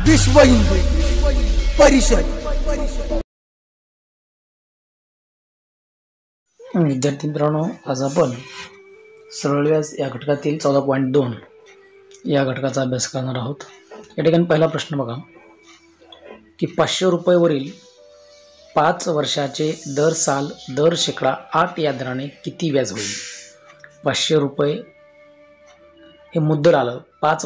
विश्व हिंदू परिषद। विद्यार्थी मित्रांनो, आज आपण सरळ व्याज या घटकातील 14.2 या घटकाचा अभ्यास करणार आहोत। या ठिकाणी पहिला प्रश्न बघा की 500 रुपयावरील 5 वर्षाचे दर साल दर शेकडा 8 या दराने किती व्याज होईल। 500 रुपये हे मुद्दल आलं 5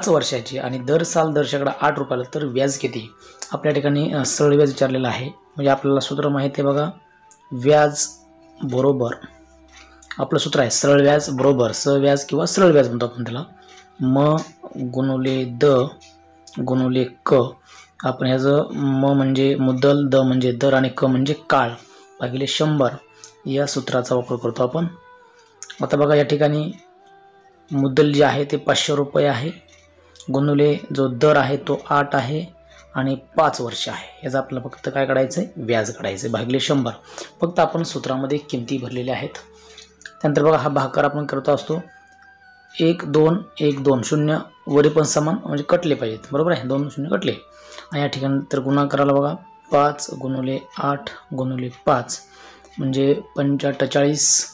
वर्षाचे आणि दर साल दर शेकडा 8 रुपयाला, तर व्याज किती आपल्या ठिकाणी सरळ व्याज विचारलेलं आहे। म्हणजे आपल्याला सूत्र माहिती आहे बघा, व्याज बरोबर आपलं सूत्र आहे सरळ व्याज बरोबर सहव्याज किंवा सरळ व्याज म्हणतो आपण त्याला, म गुणुले द गुणुले क। आपण ह्याचं म म्हणजे मुद्दल, द म्हणजे दर आणि क म्हणजे काळ भागिले 100 या सूत्राचा वापर करतो आपण। आता बघा या ठिकाणी मुद्दल जे आहे ते 500 रुपये आहे, गुणुले जो दर आहे तो 8 आहे आणि 5 वर्ष आहे। याचं आपल्याला फक्त काय काढायचं आहे, व्याज काढायचं आहे भागिले 100। फक्त आपण सूत्रामध्ये किमती भरलेल्या आहेत। त्यानंतर बघा हा भागाकार आपण करत असतो 1 2 1 2 0 वरी पण समान म्हणजे कटले पाहिजेत, बरोबर आहे, 2 0 कटले। आणि या ठिकाणी तर गुणाकाराला बघा 5 गुणुले 8 गुणुले 5 म्हणजे 45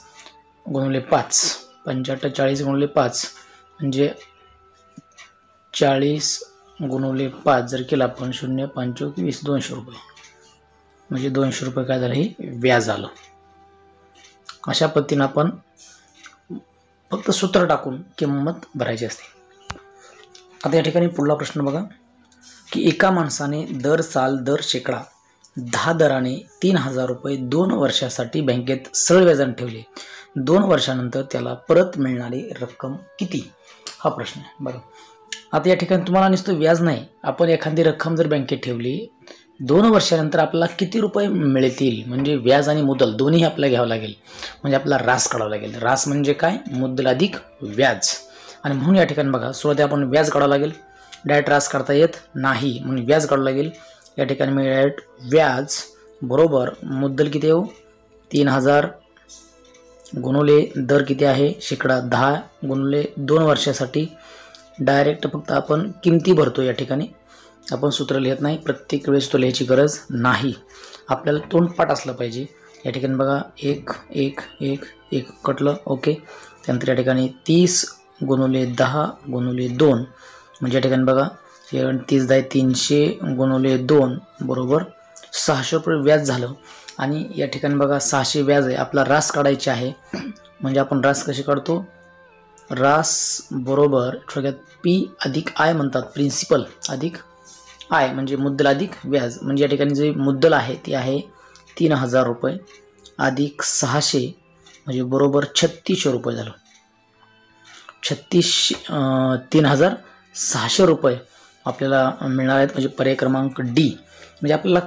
गुणुले 5 45 गुणुले 5 म्हणजे 40 गुणुले 5 जर केला आपण 0 5 20 200 रुपये, म्हणजे 200 रुपये काय झालं, हे व्याज आलं। अशा पद्धतीने आपण फक्त सूत्र टाकून किंमत भरायची असते। आता या ठिकाणी पुढला प्रश्न बघा की एका माणसाने दर साल दर शेकडा 10 दराने 3000 रुपये 2 वर्षासाठी बँकेत सरळ व्याजाने ठेवले, 2 वर्षानंतर त्याला परत मिळणारी रक्कम किती, हा प्रश्न आहे। बरं, आता या ठिकाणी तुम्हाला नुसतं व्याज नाही, आपण एखादी रक्कम जर बँकेत ठेवली 2 वर्षानंतर आपल्याला किती रुपये मिळतील, म्हणजे व्याज आणि मुद्दल दोन्ही आपल्याला घ्यावं लागेल, म्हणजे आपला रास काढावा लागेल। रास म्हणजे काय, मुद्दल अधिक व्याज। आणि म्हणून या ठिकाणी बघा सुरुवातीला आपण व्याज काढावं लागेल, डायरेक्ट रास करता येत नाही म्हणून व्याज काढावं लागेल। या ठिकाणी मी डायरेक्ट व्याज बरोबर मुद्दल किती येऊ 3000 गुणुले दर किती आहे शेकडा 10 गुणुले 2 वर्षासाठी, डायरेक्ट फक्त आपण किमती भरतो। या ठिकाणी आपण सूत्र लिहित नाही, प्रत्येक वेळेस तो लिहायची गरज नाही, आपल्याला तोंडपाठ असलं पाहिजे। या ठिकाणी बघा 1 1 1 1 कटलं, ओके। त्यानंतर या ठिकाणी 30 गुणुले 10 गुणुले 2 म्हणजे या ठिकाणी बघा 30 10 300 गुणुले 2 बरोबर 600 रुपये व्याज झालं। आणि या ठिकाणी बघा 600 व्याज आहे, आपला रास काढायचे आहे। म्हणजे आपण रास कशी काढतो, रास बरोबर थोडक्यात पी अधिक आय म्हणतात, प्रिन्सिपल अधिक आय म्हणजे मुद्दल अधिक व्याज। म्हणजे या ठिकाणी जे मुद्दल आहे ते आहे 3000 रुपये अधिक 600 म्हणजे बरोबर 3600 रुपये झालं। 3600 रुपये आपल्याला मिळणार आहेत, म्हणजे पर्याय क्रमांक डी। म्हणजे आपल्याला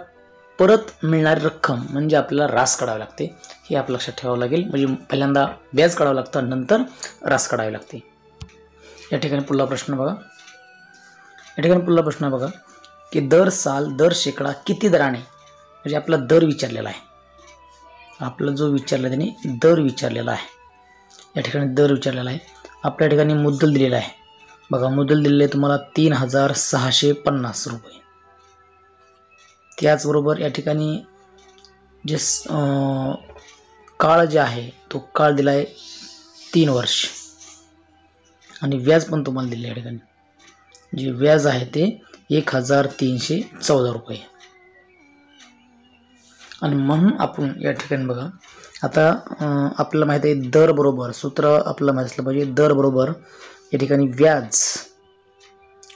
परत मिळणारी रक्कम म्हणजे आपल्याला रास काढावी लागते, हे आपलं लक्षात ठेवावं लागेल। म्हणजे पहिल्यांदा व्याज काढावं लागतं, नंतर रास काढावी लागते। या ठिकाणी पुढला प्रश्न बघा की दर साल दर शेकडा किती दराने, म्हणजे आपला दर विचारलेला आहे, आपला जो विचारला त्याने दर विचारलेला आहे। या ठिकाणी दर विचारलेला आहे, आपल्या ठिकाणी मुद्दल दिलेला आहे बघा, मुद्दल दिलेले आहे तुम्हाला 3650 रुपये। त्याचबरोबर या ठिकाणी जे काळ जे आहे तो काळ दिला आहे 3 वर्ष आणि व्याज पण तुम्हाला दिले। या ठिकाणी जे व्याज आहे ते 1314 रुपये। आणि म्हणून आपण या ठिकाणी बघा आता आपल्याला माहिती आहे दर बरोबर सूत्र आपल्याला माहिती असलं पाहिजे, दर बरोबर या ठिकाणी व्याज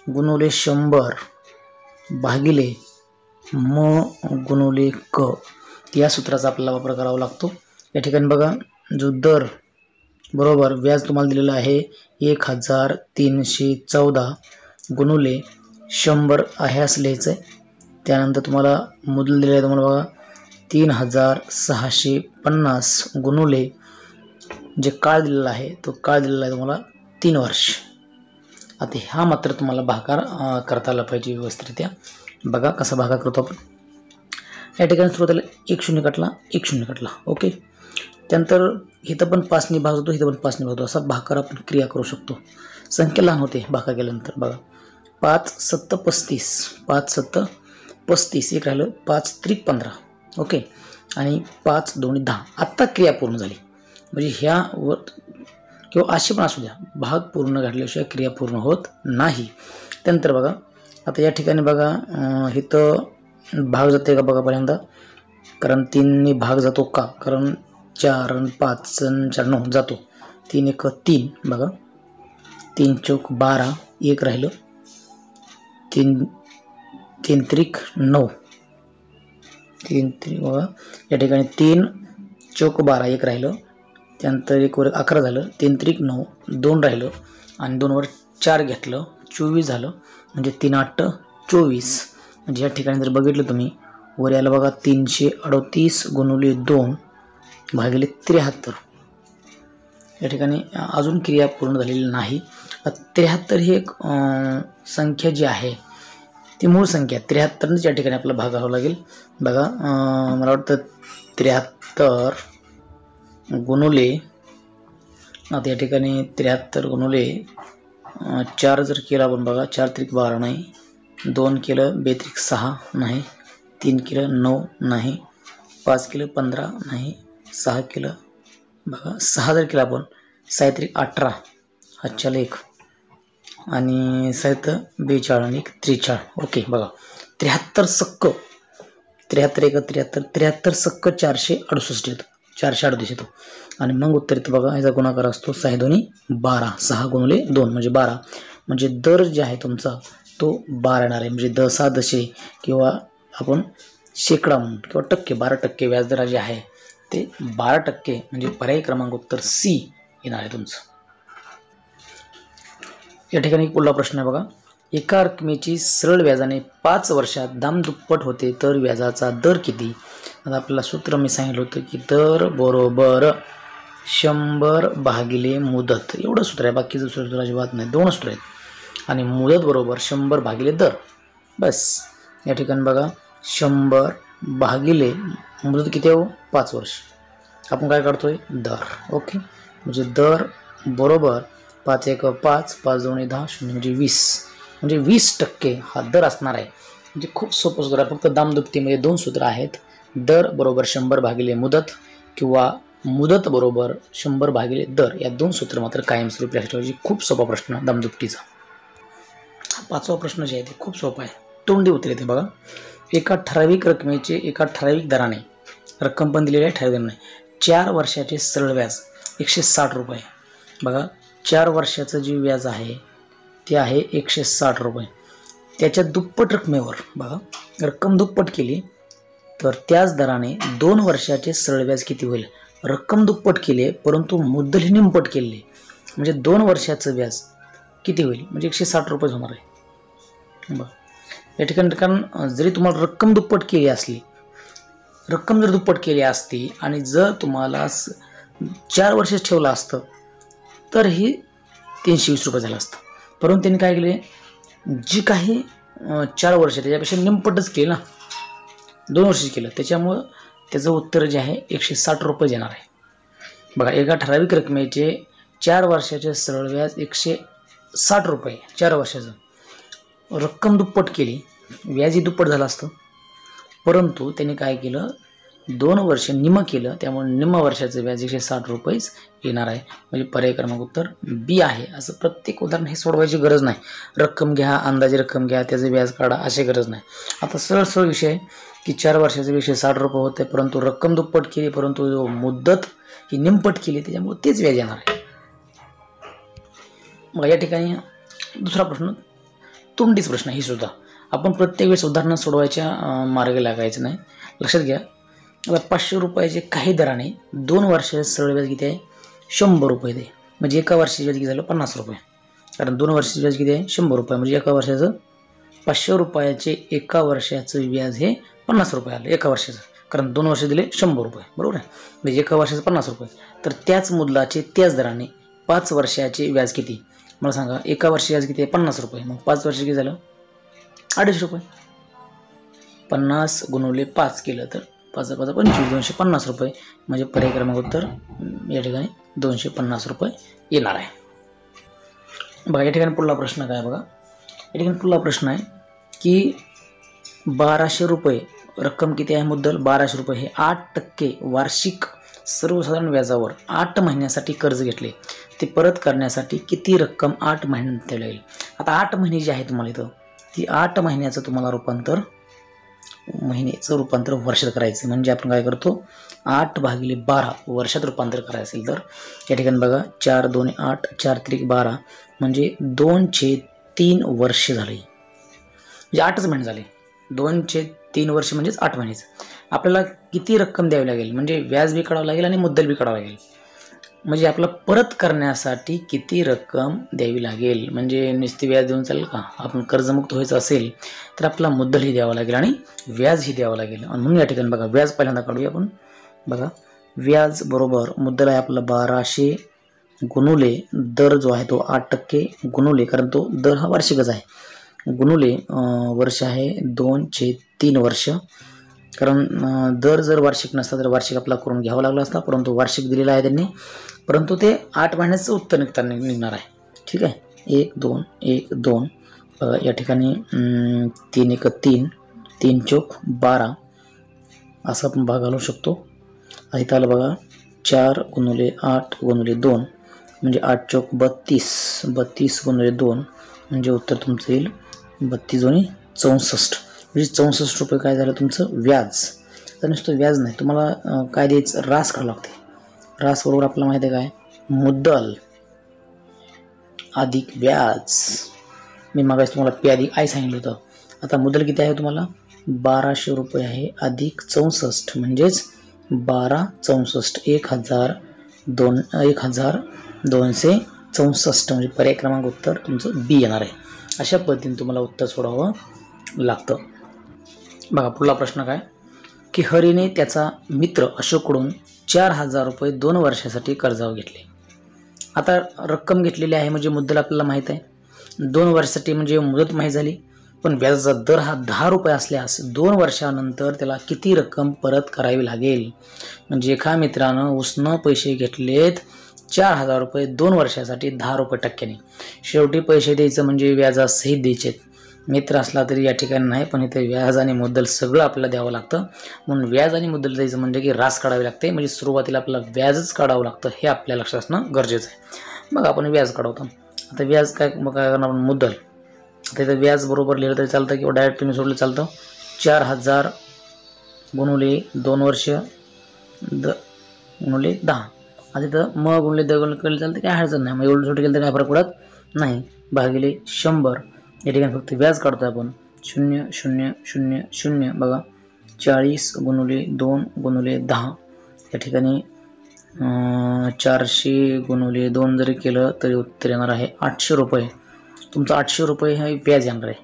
गुणुले 100 भागिले म गुणुले क या सूत्राचा आपल्याला वापर करावा लागतो। या ठिकाणी बघा जो दर बरोबर व्याज तुम्हाला दिलेला आहे 1314 गुणुले 100 आहे असं लिहायचं आहे। त्यानंतर तुम्हाला मुद्दल दिलेलं आहे तुम्हाला बघा 3650 गुणुले जे काळ दिलेला आहे तो काळ दिलेला आहे तुम्हाला 3 वर्ष। आता हा मात्र तुम्हाला भागाकार करता आला पाहिजे व्यवस्थितरित्या। बघा कसा भागाकार करतो आपण। या ठिकाणी सुरुवातीला 1 0 कटला 1 0 कटला, ओके। त्यानंतर इथं पण 5 ने भाग होतो, इथं पण 5 ने भाग होतो, असा भागाकार आपण क्रिया करू शकतो। संख्या लहान होते भागा केल्यानंतर. बघा 5 7 35, 5 7 35, एक राहिलं 5 त्रिक 15. ओके, आणि 5 2 10. आत्ता क्रिया पूर्ण झाली. म्हणजे ह्या वर किंवा असे पण असू द्या, भाग पूर्ण घडल्याशिवाय क्रिया पूर्ण होत नाही. त्यानंतर बघा आता या ठिकाणी बघा इथं भाग जाते का बघा पहिल्यांदा, कारण 3 भाग जातो का, कारण 4 आणि 5 आणि 4 9 जातो. 3 1 3, बघा 3 चौक 12, एक राहिलं 3 त्रिक 9, 3 त्रिक बघा या ठिकाणी 3 चौक 12, एक राहिलं. त्यानंतर 1 वर 11 झालं, 3 त्रिक 9, 2 राहिलं आणि 2 वर 4 घेतलं, 24 झालं. म्हणजे 3 8 24. म्हणजे या ठिकाणी जर बघितलं तुम्ही वर याला बघा 338 गुणिले 2 भागिले 73. या ठिकाणी अजून क्रिया पूर्ण झालेली नाही. 73 ही एक संख्या जी आहे ती मूळ संख्या 73 या ठिकाणी आपल्याला भागावं लागेल. बघा मला वाटतं 73 गुणुले, आता या ठिकाणी 73 गुणुले 4 जर केला आपण बघा 4 त्रिक 12 नाही, 2 केलं 2 त्रिक 6 नाही, 3 केलं 9 नाही, 5 केलं 15 नाही, 6 केलं बघा 6 जर केलं आपण 6 त्रिक 18, हातच्या लेख आणि 7 42 आणि 1 43. ओके, बघा 73 सक्क 73 1 73, 73 सक्क 468 येतं, 438 येतो. आणि मग उत्तर येतं बघा ह्याचा गुणाकार असतो 6 2 12, 6 गुणिले 2 म्हणजे 12. म्हणजे दर जे आहे तुमचा तो 12 येणार आहे. म्हणजे 10 दशे किंवा आपण शेकडा म्हणून किंवा टक्के 12% व्याजदर जे आहे ते 12%. म्हणजे पर्याय क्रमांक उत्तर सी येणार आहे तुमचं. या ठिकाणी पुढला प्रश्न आहे बघा, एका रकमेची सरळ व्याजाने 5 वर्षात दामदुप्पट होते तर व्याजाचा दर किती. आता आपल्याला सूत्र मी सांगितलं होतं की दर बरोबर 100 भागिले मुदत, एवढं सूत्र आहे. बाकीचं सूत्र अजिबात नाही, 2 सूत्र आहेत. आणि मुदत बरोबर 100 भागिले दर, बस. या ठिकाणी बघा 100 भागिले मुदत किती आहे 5 वर्ष. आपण काय काढतोय दर. ओके, म्हणजे दर बरोबर 5 1 5, 5 2 10 0 म्हणजे 20. म्हणजे 20% हा दर असणार आहे. म्हणजे खूप सोपं सूत्र आहे. फक्त दामदुपटीमध्ये 2 सूत्र आहेत. दर बरोबर 100 भागिले मुदत किंवा मुदत बरोबर 100 भागिले दर, या 2 सूत्र मात्र कायमस्वरूपी लक्षात ठेवायची. खूप सोपा प्रश्न दामदुपटीचा. हा 5वा प्रश्न जे आहे ते खूप सोपा आहे. तोंडी उत्तर येते बघा, एका ठराविक रकमेचे एका ठराविक दराने, रक्कम पण दिलेली आहे ठराविक दराने, 4 वर्षाचे सरळ व्याज 160 रुपये. बघा 4 वर्षाचं जे व्याज आहे ते आहे 160 रुपये. त्याच्या दुप्पट रकमेवर बघा रक्कम दुप्पट केली तर त्याच दराने 2 वर्षाचे सरळ व्याज किती होईल. रक्कम दुप्पट केली परंतु मुद्दल निमपट केली, म्हणजे 2 वर्षाचं व्याज किती होईल, म्हणजे 160 रुपये होणार आहे. बघा या ठिकाणी कारण जरी तुम्हाला रक्कम दुप्पट केली असली, रक्कम जर दुप्पट केली असती आणि जर तुम्हाला 4 वर्षच ठेवलं असतं तर ही 320 रुपये झालं असतं. परंतु त्यांनी काय केले, जी काही 4 वर्ष त्याच्यापेक्षा निमपटच केली ना, 2 वर्ष केलं, त्याच्यामुळं त्याचं उत्तर जे आहे 160 रुपये येणार आहे. बघा एका ठराविक रकमेचे 4 वर्षाचे सरळ व्याज 160 रुपये. 4 वर्षाचं रक्कम दुप्पट केली, व्याजही दुप्पट झालं असतं, परंतु त्यांनी काय केलं 2 वर्ष निम्म केलं, त्यामुळे निम्म वर्षाचं व्याज 160 रुपयेच येणार आहे. म्हणजे पर्याय क्रमांक उत्तर बी आहे. असं प्रत्येक उदाहरण हे सोडवायची गरज नाही. रक्कम घ्या, अंदाजे रक्कम घ्या, त्याचं व्याज काढा, अशी गरज नाही. आता सरळ विषय की 4 वर्षाचे 160 रुपये होते, परंतु रक्कम दुप्पट केली, परंतु मुदत ही निमपट केली, त्याच्यामुळे तेच व्याज येणार आहे. मग या ठिकाणी दुसरा प्रश्न तोंडीच प्रश्न ही सुद्धा आपण प्रत्येक वेळेस उदाहरणं सोडवायच्या मार्गे लागायचं नाही. लक्षात घ्या, आता 500 रुपयाचे काही दराने 2 वर्षाचे सरळ व्याज किती आहे 100 रुपये दे, म्हणजे एका वर्षाचे व्याज किती झालं 50 रुपये. कारण 2 वर्षाचे व्याज किती आहे 100 रुपये, म्हणजे एका वर्षाचं 500 रुपयाचे एका वर्षाचं व्याज हे 50 रुपये आलं एका वर्षाचं, कारण 2 वर्ष दिले 100 रुपये, बरोबर आहे. म्हणजे एका वर्षाचं 50 रुपये. तर त्याच मुदलाचे त्याच दराने 5 वर्षाचे व्याज किती मला सांगा. एका वर्षी व्याज किती आहे 50 रुपये, मग 5 वर्ष किती झालं 250 रुपये. 50 गुणिले 5 केलं तर 5 5 25 250 रुपये, म्हणजे पर्याय क्रमांक उत्तर या ठिकाणी 250 रुपये येणार आहे. बघा या ठिकाणी पुढला प्रश्न काय बघा, या ठिकाणी पुढला प्रश्न आहे की 1200 रुपये रक्कम किती आहे मुद्दल 1200 रुपये हे 8% वार्षिक सर्वसाधारण व्याजावर 8 महिन्यासाठी कर्ज घेतले, ते परत करण्यासाठी किती रक्कम 8 महिन्यात द्यावी लागेल. आता 8 महिने जे आहे तुम्हाला इथं ती 8 महिन्याचं तुम्हाला रूपांतर वर्षात करायचं. म्हणजे आपण काय करतो 8/12 वर्षात रूपांतर करायचं असेल तर या ठिकाणी बघा 4 2 8 4 3 12 म्हणजे 2/3 वर्ष झाले, म्हणजे 8च महिने झाले. 2/3 वर्ष म्हणजेच 8 महिनेच. आपल्याला किती रक्कम द्यावी लागेल म्हणजे व्याज बी काढावं लागेल आणि मुद्दल बी काढावं लागेल. म्हणजे आपल्याला परत करण्यासाठी किती रक्कम द्यावी लागेल. म्हणजे नुसती व्याज देऊन चालेल का, आपण कर्जमुक्त व्हायचं असेल तर आपला मुद्दलही द्यावा लागेल आणि व्याजही द्यावं लागेल. आणि म्हणून या ठिकाणी बघा व्याज पहिल्यांदा काढूया आपण. बघा व्याज बरोबर मुद्दल आहे आपलं 1200 गुणुले दर जो आहे तो 8% गुणुले, कारण तो दर हा वार्षिकच आहे, गुणुले वर्ष आहे 2/3 वर्ष. कारण दर जर वार्षिक नसता तर वार्षिक आपला करून घ्यावा लागला असता, परंतु वार्षिक दिलेला आहे त्यांनी, परंतु ते 8 महिन्याचं उत्तर निघणार आहे. ठीक आहे 1 2 1 2 या ठिकाणी 3 1 3 3 चौक 12 असं आपण भाग घालू शकतो. इथं आलं बघा 4 गुणुले 8 गुणुले 2 म्हणजे 8 चौक 32 32 गुणुले 2 म्हणजे उत्तर तुमचं येईल 32 दोन्ही 64 म्हणजे 64 रुपये काय झालं तुमचं व्याज. तर नुसतं व्याज नाही तुम्हाला काय द्यायचं रास काढावं लागते. रास बरोबर आपल्याला माहिती आहे काय मुद्दल अधिक व्याज. मी मागास तुम्हाला P अधिक I सांगितलं होतं. आता मुद्दल किती आहे तुम्हाला 1200 रुपये आहे अधिक 64 म्हणजेच 12 64 1264 म्हणजे पर्याय क्रमांक उत्तर तुमचं B येणार आहे. अशा पद्धतीने तुम्हाला उत्तर सोडावं लागतं. बघा पुढला प्रश्न काय की हरीने त्याचा मित्र अशोककडून 4000 रुपये 2 वर्षासाठी कर्जावर घेतले. आता रक्कम घेतलेली आहे म्हणजे मुद्दल आपल्याला माहीत आहे, 2 वर्षासाठी म्हणजे मुदत माहीत झाली, पण व्याजाचा दर हा 10 रुपये असल्यास 2 वर्षानंतर त्याला किती रक्कम परत करावी लागेल. म्हणजे एका मित्रानं उसनं पैसे घेतलेत 4000 रुपये 2 वर्षासाठी 10 रुपये टक्क्याने, शेवटी पैसे द्यायचं म्हणजे व्याजासहित द्यायचे. मित्र असला तरी या ठिकाणी नाही, पण इथे व्याज आणि मुद्दल सगळं आपल्याला द्यावं लागतं. म्हणून व्याज आणि मुद्दल द्यायचं म्हणजे की रास काढावी लागते, म्हणजे सुरुवातीला आपल्याला व्याजच काढावं लागतं हे आपल्या लक्षात असणं गरजेचं आहे. मग आपण व्याज काढवतो. आता व्याज काय मग काय करणार आपण मुद्दल. आता इथं व्याज बरोबर लिहिलं तरी चालतं किंवा डायरेक्ट तुम्ही सोडलं चालतं. 4000 गुणुले 2 वर्ष गुणुले 10. आता इथं मग गुणले 10 केलं चालतं काय अडचण नाही. मग एवढं छोटं केलं तर काय फरक पडत नाही. भागिले 100 या ठिकाणी फक्त व्याज काढतो आपण 0 0 0 0 बघा 40 गुणुले 2 गुणुले 10 या ठिकाणी 400 गुणुले 2 जरी केलं तरी उत्तर येणार आहे 800 रुपये. तुमचं 800 रुपये हे व्याज येणार आहे.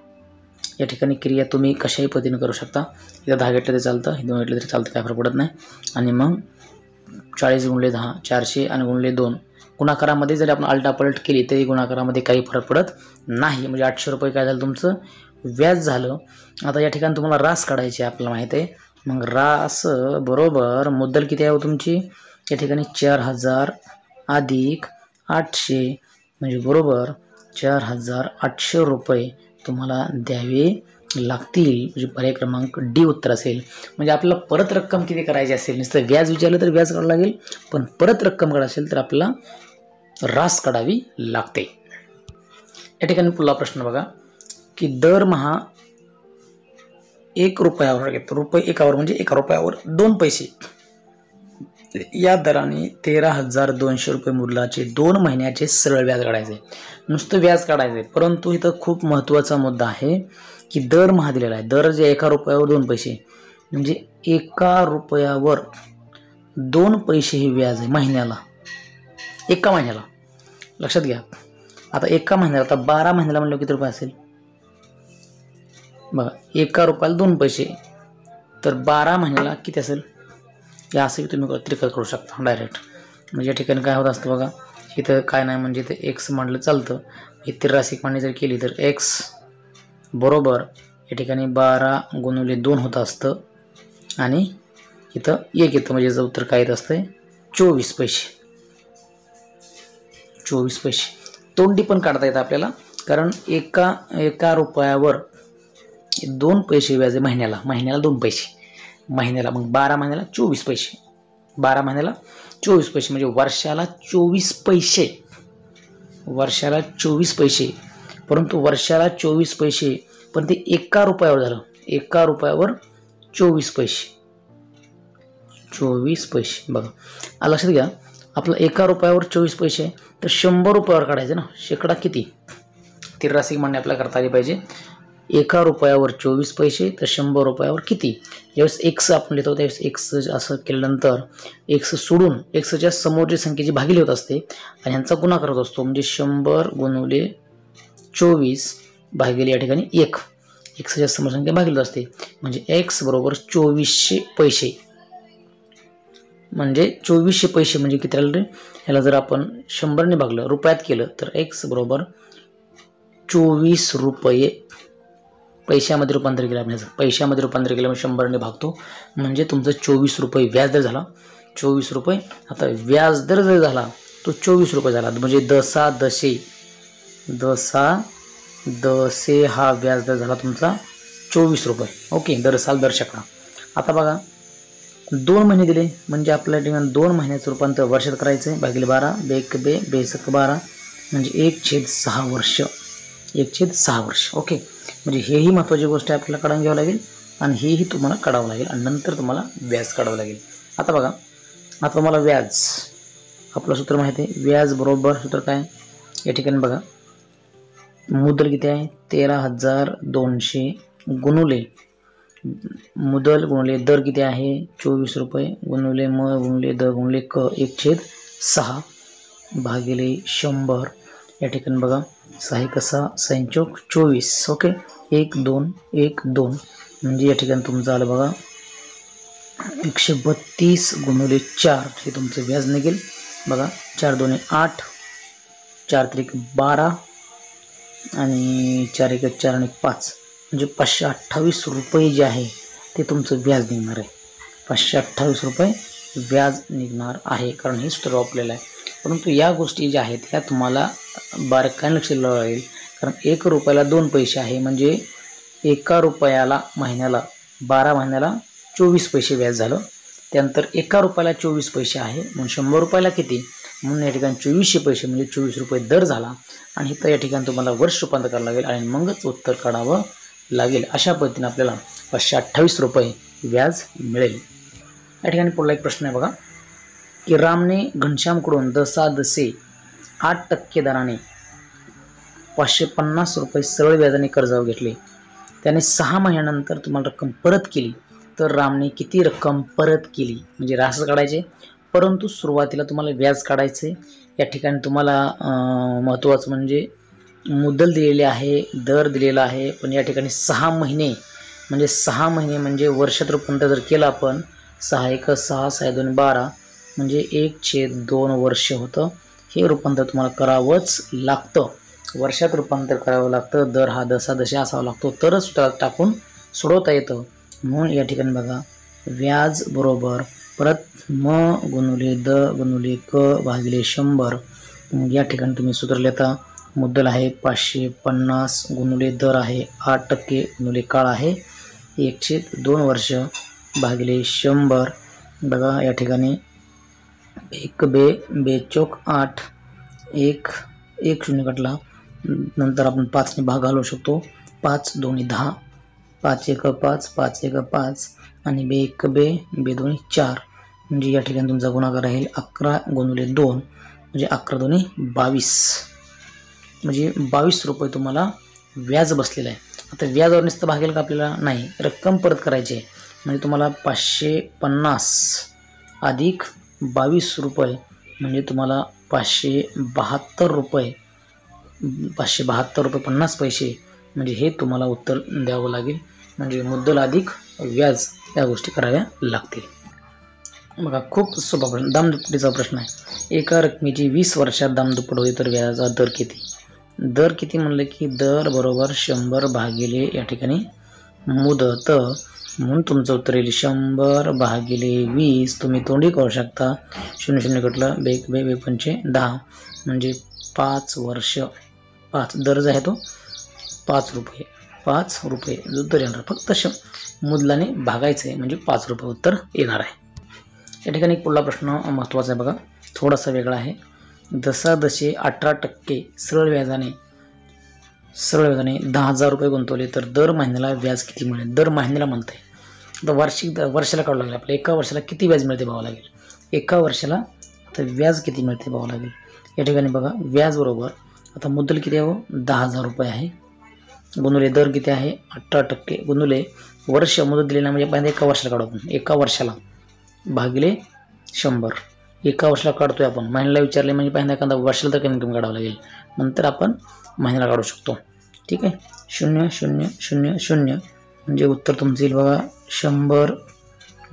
या ठिकाणी क्रिया तुम्ही कशाही पद्धतीने करू शकता. इथं 10 घेतलं तरी चालतं, हे 2 घेतलं तरी चालतं, काय फरक पडत नाही. आणि मग 40 गुणले 10 400 आणि गुणले 2 गुणाकारामध्ये जरी आपण आलटापलट केली तरी गुणाकारामध्ये काही फरक पडत नाही. म्हणजे 800 रुपये काय झालं तुमचं व्याज झालं. आता या ठिकाणी तुम्हाला रास काढायची आपल्याला माहिती आहे. मग रास बरोबर मुद्दल किती आहे तुमची या ठिकाणी 4000 अधिक 800 म्हणजे बरोबर 4800 रुपये तुम्हाला द्यावे लागतील. म्हणजे पर्याय क्रमांक D उत्तर असेल. म्हणजे आपल्याला परत रक्कम किती करायची असेल, नुसतं व्याज विचारलं तर व्याज काढावं लागेल, पण परत रक्कम काढायची असेल तर आपल्याला रास काढावी लागते. या ठिकाणी पुढला प्रश्न बघा की दरमहा 1 रुपयावर रुपये 1 म्हणजे 1 रुपयावर 2 पैसे या दराने 13,200 रुपये मूल्याचे 2 महिन्याचे सरळ व्याज काढायचे. नुसतं व्याज काढायचे, परंतु इथं खूप महत्त्वाचा मुद्दा आहे की दरमहा दिलेला आहे. दर जे 1 रुपयावर 2 पैसे म्हणजे 1 रुपयावर 2 पैसे हे व्याज आहे महिन्याला, एका महिन्याला. लक्षात घ्या. आता एका महिन्याला आता 12 महिन्याला म्हणलं किती रुपये असेल बघा. 1 रुपयाला 2 पैसे तर 12 महिन्याला किती असेल या असं तुम्ही त्रिकल करू शकता डायरेक्ट. म्हणजे या ठिकाणी काय होत असतं बघा, इथं काय नाही म्हणजे इथं एक्स म्हटलं चालतं. ही त्रिराशिक मांडणी जर केली तर एक्स बरोबर या ठिकाणी 12 गुणुले 2 होत असतं आणि इथं 1 येतं. म्हणजे याचं उत्तर काय येत असतं 24 पैसे. 24 पैसे. तोंडी पण काढता येतं आपल्याला, कारण एका रुपयावर 2 पैसे व्याज आहे महिन्याला 2 पैसे, महिन्याला मग 12 महिन्याला 24 पैसे, 12 महिन्याला 24 पैसे म्हणजे वर्षाला 24 पैसे, वर्षाला 24 पैसे. परंतु वर्षाला 24 पैसे पण ते एका रुपयावर झालं, एका रुपयावर 24 पैसे, 24 पैसे. बघा लक्षात घ्या, आपलं एका रुपयावर 24 पैसे तर 100 रुपयावर काढायचं ना, शेकडा किती, ती रासिक म्हणणे आपल्याला करता आली पाहिजे. एका रुपयावर 24 पैसे तर 100 रुपयावर किती. ज्यावेळेस एक्स आपण लिहितो त्यावेळेस एक्स असं केल्यानंतर एक्स सोडून एक्सच्या समोरची संख्येची भागिले होत असते आणि ह्यांचा गुणाकार होत असतो, म्हणजे 100 गुणिले 24 भागिले या ठिकाणी 1, एक्सच्या समोर संख्या भागिले असते, म्हणजे एक्स बरोबर 2400 पैसे. म्हणजे 2400 पैसे म्हणजे किती राहिले, ह्याला जर आपण 100ने भागलं रुपयात केलं तर एक्स बरोबर 24 रुपये. पैशामध्ये रूपांतर केलं आपण, पैशामध्ये रूपांतर केलं म्हणजे 100ने भागतो म्हणजे तुमचं 24 रुपये व्याजदर झाला, 24 रुपये. आता व्याजदर जर झाला तो 24 रुपये झाला, म्हणजे दसा दसे हा व्याजदर झाला तुमचा 24 रुपये. ओके, दर साल दर शेकडा. आता बघा 2 महिने दिले म्हणजे आपल्या ठिकाणी 2 महिन्याचं रूपांतर वर्षात करायचं आहे, भागिले 12 बेक बे बेसक 12 म्हणजे 1/6 वर्ष, 1/6 वर्ष. ओके, म्हणजे हेही महत्त्वाची गोष्ट आहे, आपल्याला काढून घ्यावं लागेल आणि हेही तुम्हाला काढावं लागेल आणि नंतर तुम्हाला व्याज काढावं लागेल. आता बघा, आता तुम्हाला व्याज आपलं सूत्र माहिती आहे, व्याज बरोबर सूत्र काय या ठिकाणी बघा, मुदल किती आहे 13,200 गुणुले मुदल गुणले दर किती आहे 24 रुपये गुणुले म गुणले द गुणले क 1/6 भागिले 100. या ठिकाणी बघा 6 कसा 6 24. ओके, 1 2 1 2 म्हणजे या ठिकाणी तुमचं आलं बघा 132 गुणुले 4 हे तुमचं व्याज निघेल. बघा 4 2 8 4 3 12 आणि 4 1 4 आणि 5 म्हणजे 528 रुपये जे आहे ते तुमचं व्याज निघणार आहे. 528 रुपये व्याज निघणार आहे, कारण हे सूत्र वापरलेलं आहे. परंतु या गोष्टी ज्या आहेत ह्या तुम्हाला बारकाईने लक्ष द्यावं लागेल, कारण 1 रुपयाला 2 पैसे आहे म्हणजे 1 रुपयाला महिन्याला 12 महिन्याला 24 पैसे व्याज झालं. त्यानंतर 1 रुपयाला 24 पैसे आहे म्हणून 100 रुपयाला किती, म्हणून या ठिकाणी 2400 पैसे म्हणजे 24 रुपये दर झाला आणि इथं या ठिकाणी तुम्हाला वर्ष रूपांतर करावं लागेल आणि मगच उत्तर काढावं लागेल. अशा पद्धतीने आपल्याला 528 रुपये व्याज मिळेल. या ठिकाणी पुढला एक प्रश्न आहे बघा, की रामने घनश्यामकडून दसे 8% दराने 550 रुपये सरळ व्याजाने कर्जावर घेतले. त्याने 6 महिन्यानंतर तुम्हाला रक्कम परत केली तर रामने किती रक्कम परत केली, म्हणजे रास काढायचे. परंतु सुरुवातीला तुम्हाला व्याज काढायचे. या ठिकाणी तुम्हाला महत्त्वाचं म्हणजे मुदल दिलेली आहे, दर दिलेला आहे, पण या ठिकाणी 6 महिने म्हणजे वर्षात रूपांतर जर केलं आपण 6 1 6 6 2 12 म्हणजे 1/2 वर्ष होतं. हे रूपांतर तुम्हाला करावंच लागतं, वर्षात रूपांतर करावं लागतं. दर हा दसे असावा लागतो तरच सूत्रात टाकून सोडवता येतं. म्हणून या ठिकाणी बघा व्याज बरोबर परत म गुणुले द गुणुले क भागिले 100. या ठिकाणी तुम्ही सूत्र लिहिता, मुद्दल आहे 550 गुणुले दर आहे 8% गुणुले काळ आहे 1/2 वर्ष भागिले 100. बघा या ठिकाणी 1 बे बेचोक 8 1 1 0 कटला, नंतर आपण 5ने भाग घालवू शकतो. 5 2 10 5 1 5 5 1 5 आणि बे 1 बे 2 4 म्हणजे या ठिकाणी तुमचा गुणाकार राहील 11 गुणुले 2 म्हणजे 11 2 22 म्हणजे 22 रुपये तुम्हाला व्याज बसलेलं आहे. आता व्याजावर नुसतं भागेल का आपल्याला, नाही, रक्कम परत करायची आहे. म्हणजे तुम्हाला 550 अधिक 22 रुपये म्हणजे तुम्हाला 572 रुपये 50 पैसे म्हणजे हे तुम्हाला उत्तर द्यावं लागेल. म्हणजे मुद्दल अधिक व्याज या गोष्टी कराव्या लागतील. बघा खूप सोपा प्रश्न, दामदुपटीचा प्रश्न आहे. एका रकमेची 20 वर्षात दामदुप्पट होते तर व्याजाचा दर किती. दर किती म्हणलं की दर बरोबर 100 भागिले या ठिकाणी मुदत, म्हणून तुमचं उत्तर येईल 100 भागिले 20. तुम्ही तोंडी करू शकता 0 0 कटलं बे 5 10 म्हणजे 5 वर्ष 5 दर जो आहे तो 5 रुपये 5 रुपये जो दर येणार फक्त मुदलाने भागायचं आहे म्हणजे 5 रुपये उत्तर येणार आहे. या ठिकाणी पुढला प्रश्न महत्त्वाचा आहे बघा, थोडासा वेगळा आहे. जसे 18% सरळ व्याजाने 10,000 रुपये गुंतवले तर दर महिन्याला व्याज किती मिळेल. दर महिन्याला म्हणत आहे आता वर्षाला काढावं लागेल आपल्याला. एका वर्षाला किती व्याज मिळते पाहावं लागेल. एका वर्षाला आता व्याज किती मिळते पाहावं लागेल. या ठिकाणी बघा व्याज बरोबर आता मुद्दल किती आहे 10,000 रुपये आहे गुणुले दर किती आहे 18% गुणुले वर्ष मुदत दिलेला म्हणजे पहिल्यांदा एका वर्षाला काढू आपण. एका वर्षाला भागिले 100. एका वर्षाला काढतोय आपण, महिन्याला विचारले म्हणजे पहिल्यांदा एखादा वर्षाला तर कमी काढावं लागेल, नंतर आपण महिन्याला काढू शकतो. ठीक आहे. 0 0 0 0 म्हणजे उत्तर तुमचं येईल बघा 100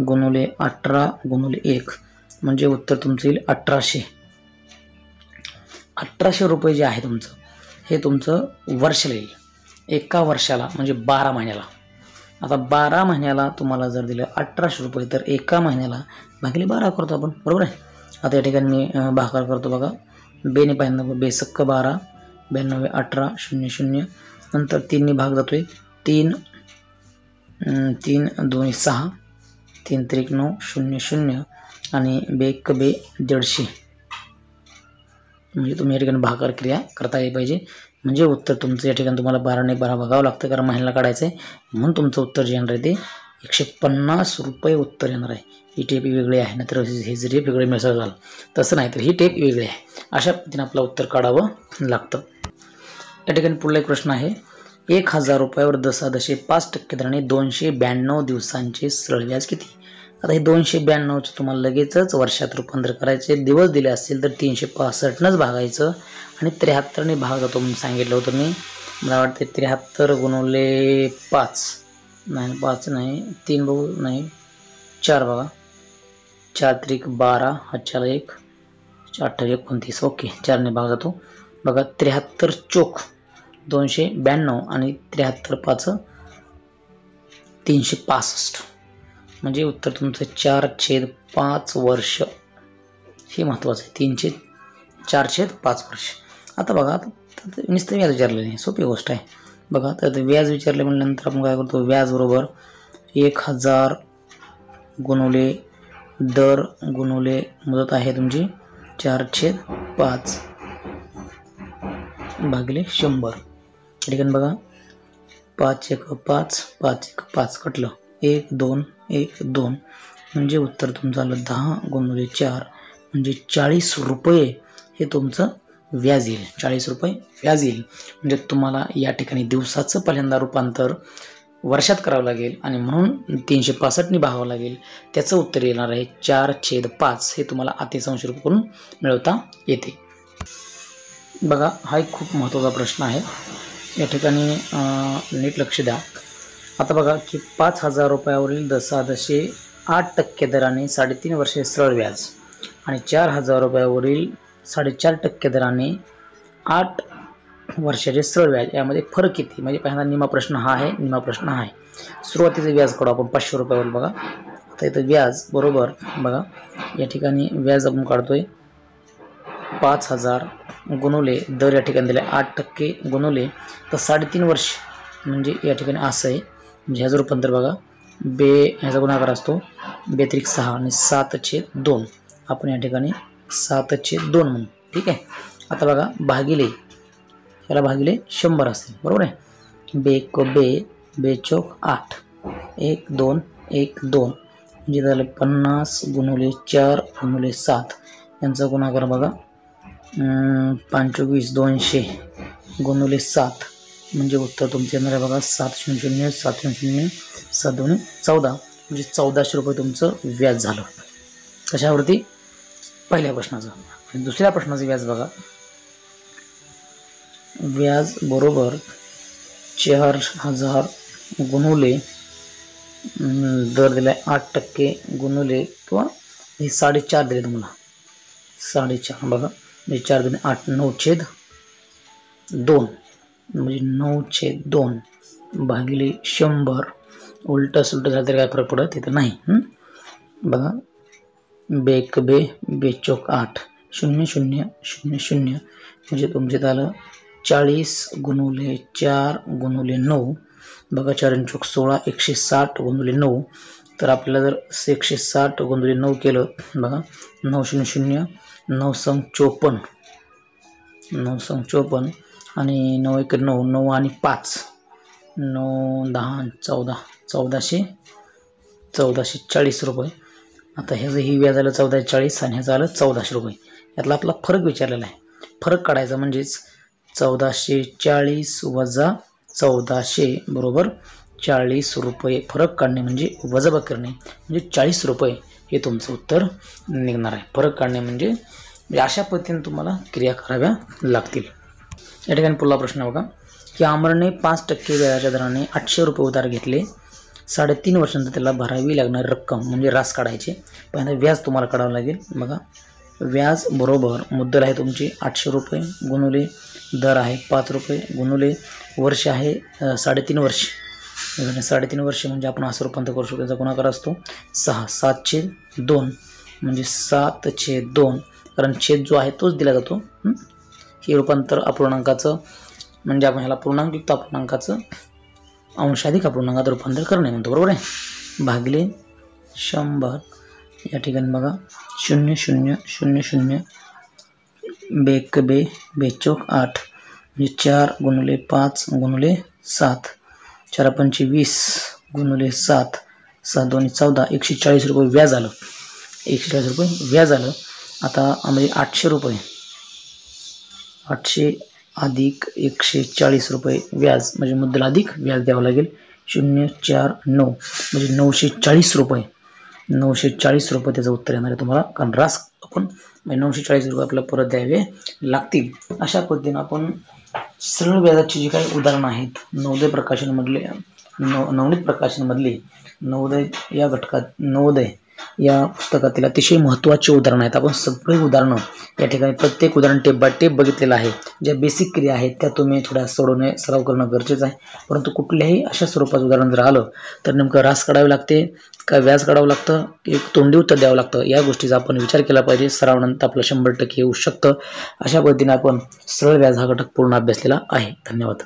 गुणुले 18 गुणुले 1 म्हणजे उत्तर तुमचं येईल 1800. 1800 रुपये जे आहे तुमचं हे तुमचं वर्षाला येईल. एका वर्षाला म्हणजे 12 महिन्याला. आता 12 महिन्याला तुम्हाला जर दिलं 1800 रुपये तर एका महिन्याला भागिले 12 करतो आपण, बरोबर आहे. आता या ठिकाणी मी भागाकार करतो बघा. बेने पहिल्यांदा बेसक्क 12 92 18 0 0 नंतर 3ने भाग जातोय 3 3 2 6 3 3 9 0 0 आणि बेक बे 150 म्हणजे तुम्ही या ठिकाणी भागाकार क्रिया करता येईल पाहिजे म्हणजे उत्तर तुमचं या ठिकाणी तुम्हाला 12 ने 12 भागावं लागतं कारण महिन्याला काढायचं आहे म्हणून तुमचं उत्तर जे येणार आहे ते 150 रुपये उत्तर येणार आहे. ही टेप वेगळी आहे नाहीतर हे जरी वेगळे मिसळ झालं तसं नाही तर ही टेप वेगळी आहे. अशा पद्धतीने आपलं उत्तर काढावं लागतं. या ठिकाणी पुढला एक प्रश्न आहे 1,000 रुपयावर दशादशे 5% दराने 292 दिवसांचे सरळ व्याज किती. आता हे 292चं तुम्हाला लगेचच वर्षात रूपांतर करायचे. दिवस दिले असतील तर 365नच भागायचं आणि 73ने भाग जातो म्हणून सांगितलं होतं मी. मला वाटते 73 गुणुले 5 नाही 5 नाही 3 बघू नाही 4 बघा 4 त्रिक 12 हातच्याला 1 28 29 ओके 4ने भाग जातो बघा. 73 चोक 292 आणि 73 5 365 म्हणजे उत्तर तुमचं 4/5 वर्ष. हे महत्त्वाचं आहे 4/5 वर्ष. आता बघा आता नुसतं व्याज विचारलं नाही सोपी गोष्ट आहे बघा. तर व्याज विचारले म्हणल्यानंतर आपण काय करतो व्याज बरोबर 1,000 गुणुले दर गुणुले मुदत आहे तुमची 4/5 भागिले 100. या ठिकाणी बघा 5 1 5 5 1 5 कटलं 1 2 1 2 म्हणजे उत्तर तुमचं आलं 10 गुणुले 4 म्हणजे 40 रुपये हे तुमचं व्याज येईल. 40 रुपये व्याज येईल म्हणजे तुम्हाला या ठिकाणी दिवसाचं पहिल्यांदा रूपांतर वर्षात करावं लागेल आणि म्हणून 365ने भागावं लागेल. त्याचं उत्तर येणार आहे 4/5 हे तुम्हाला अतिसंश रूप करून मिळवता येते. बघा हा एक खूप महत्त्वाचा प्रश्न आहे. या ठिकाणी नीट लक्ष द्या. आता बघा की 5,000 रुपयावरील दशादशे 8% दराने 3.5 वर्षे सरळ व्याज आणि 4,000 रुपयावरील 4.5% दराने 8 वर्षाचे सरळ व्याज यामध्ये फरक किती म्हणजे पहिल्यांदा निमा प्रश्न हा आहे निमा प्रश्न हा आहे. सुरुवातीचं व्याज काढू आपण 500 रुपयावर बघा. आता इथं व्याज बरोबर बघा या ठिकाणी व्याज आपण काढतोय 5,000 गुणुले दर या ठिकाणी दिले 8% गुणुले तर 3.5 वर्ष म्हणजे या ठिकाणी असं आहे म्हणजे ह्याचं रूपांतर बघा ह्याचा गुणाकार असतो 2 आणि 7/2 आपण या ठिकाणी 7/2 म्हणू. ठीक आहे. आता बघा भागिले याला भागिले 100 असतील बरोबर आहे. बेक बे चौक 8 1 2 1 2 म्हणजे झालं 50 गुणुले 4 गुणुले 7 यांचा गुणाकार बघा 25 200 गुणुले 7 म्हणजे उत्तर तुमचं येणार आहे बघा 700 700 7 14 म्हणजे 1400 रुपये तुमचं व्याज झालं. कशावरती पहिल्या प्रश्नाचं. आणि दुसऱ्या प्रश्नाचं व्याज बघा व्याज बरोबर 4,000 गुणुले दर दिलाय 8% गुणुले किंवा हे 4.5 दिले तुम्हाला 4.5 बघा म्हणजे 4 2 8 9/2 म्हणजे 9/2 भागिले 100 उलट सुलट झालं तरी काय फरक पडत तिथं नाही. बघा बेक बे चौक 8 0 0 0 0 म्हणजे तुमचे झालं 40 गुणुले 4 गुणुले 9. बघा 4 चौक 16, 160 गुणुले 9. तर आपल्याला जर 160 गुणुले 9 केलं, बघा 9 0 0 9 संग 54, 9 संग 54 आणि 9 1 9, 9 आणि 5, 9 10 14, 1440 रुपये. आता ह्याचं ही व्याज आलं 1440 आणि ह्याचं आलं 1400 रुपये. यातला आपला फरक विचारलेला आहे. फरक काढायचा म्हणजेच 1440 वजा 1400 बरोबर 40 रुपये. फरक काढणे म्हणजे वजाबाकी करणे म्हणजे 40 रुपये हे तुमचं उत्तर निघणार आहे. फरक काढणे म्हणजे अशा पद्धतीने तुम्हाला क्रिया कराव्या लागतील. या ठिकाणी पुढला प्रश्न बघा की अमरने 5% व्याजाच्या दराने 800 रुपये उधार घेतले. 3.5 वर्षांनंतर त्याला भरावी लागणारी रक्कम म्हणजे रास काढायचे. पहिल्यांदा व्याज तुम्हाला काढावं लागेल. बघा व्याज बरोबर मुद्दल आहे तुमची 800 रुपये गुणुले दर आहे 5 रुपये गुणुले वर्ष आहे 3.5 वर्ष. 3.5 वर्ष म्हणजे आपण असं रूपांतर करू शकतो. त्याचा गुणाकार असतो 6, 7/2 म्हणजे 7/2. कारण छेद जो आहे तोच दिला जातो. हे रूपांतर अपूर्णांकाचं म्हणजे आपण ह्याला पूर्णांकयुक्त अपूर्णांकाचं अंशाधिक अपूर्णांकात रूपांतर करणे म्हणतो, बरोबर आहे. भागिले 100. या ठिकाणी बघा 0 0 0 0 बेक बे बेचोक 8 म्हणजे 4 गुणुले 5 गुणुले 7, 4 पंचे 20 गुणुले 7, 7 2 14, 140 रुपये व्याज आलं. 140 रुपये व्याज आलं. आता म्हणजे 800 रुपये 800 अधिक 140 रुपये व्याज म्हणजे मुद्दल अधिक व्याज द्यावं लागेल. 0 4 9 म्हणजे 940 रुपये. 940 रुपये त्याचं उत्तर येणार आहे तुम्हाला. कारण रास आपण 940 रुपये आपल्याला परत द्यावे लागतील. अशा पद्धतीनं आपण सरळ व्याजाची जी काही उदाहरणं आहेत नवोदय प्रकाशनमधले नवनीत प्रकाशनमधले नवोदय या घटकात नवोदय या पुस्तकातील अतिशय महत्त्वाचे उदाहरणं आहेत. आपण सगळे उदाहरणं या ठिकाणी प्रत्येक उदाहरण टेप बाय टेप बघितलेलं आहे. ज्या बेसिक क्रिया आहेत त्या तुम्ही थोड्या सोडवणे सराव करणं गरजेचं आहे. परंतु कुठल्याही अशा स्वरूपाचं उदाहरण जर आलं तर नेमकं रास काढावे लागते का व्याज काढावं लागतं, एक तोंडी उत्तर द्यावं लागतं, या गोष्टीचा आपण विचार केला पाहिजे. सरावानंतर आपलं 100% येऊ शकतं. अशा पद्धतीने आपण सरळ व्याज हा घटक पूर्ण अभ्यासलेला आहे. धन्यवाद.